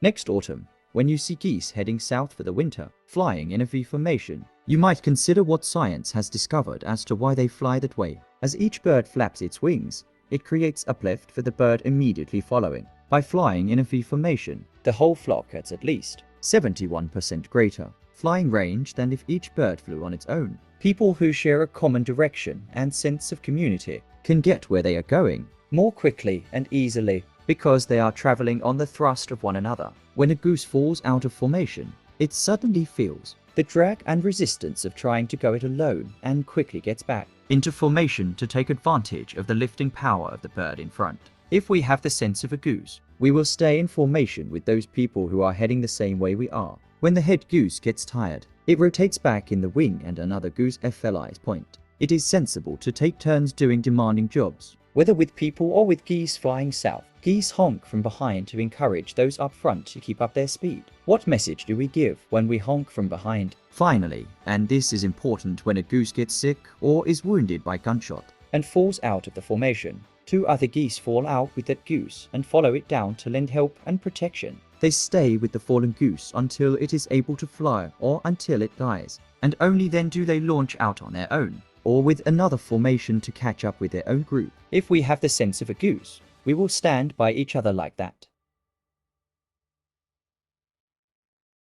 Next autumn, when you see geese heading south for the winter, flying in a V formation, you might consider what science has discovered as to why they fly that way. As each bird flaps its wings, it creates uplift for the bird immediately following. By flying in a V formation, the whole flock gets at least 71% greater flying range than if each bird flew on its own. People who share a common direction and sense of community can get where they are going more quickly and easily because they are traveling on the thrust of one another. When a goose falls out of formation, it suddenly feels the drag and resistance of trying to go it alone and quickly gets back into formation to take advantage of the lifting power of the bird in front. If we have the sense of a goose, we will stay in formation with those people who are heading the same way we are. When the head goose gets tired, it rotates back in the wing and another goose flies point. It is sensible to take turns doing demanding jobs, whether with people or with geese flying south. Geese honk from behind to encourage those up front to keep up their speed. What message do we give when we honk from behind? Finally, and this is important when a goose gets sick or is wounded by gunshot and falls out of the formation, two other geese fall out with that goose and follow it down to lend help and protection. They stay with the fallen goose until it is able to fly or until it dies, and only then do they launch out on their own, or with another formation to catch up with their own group. If we have the sense of a goose, we will stand by each other like that.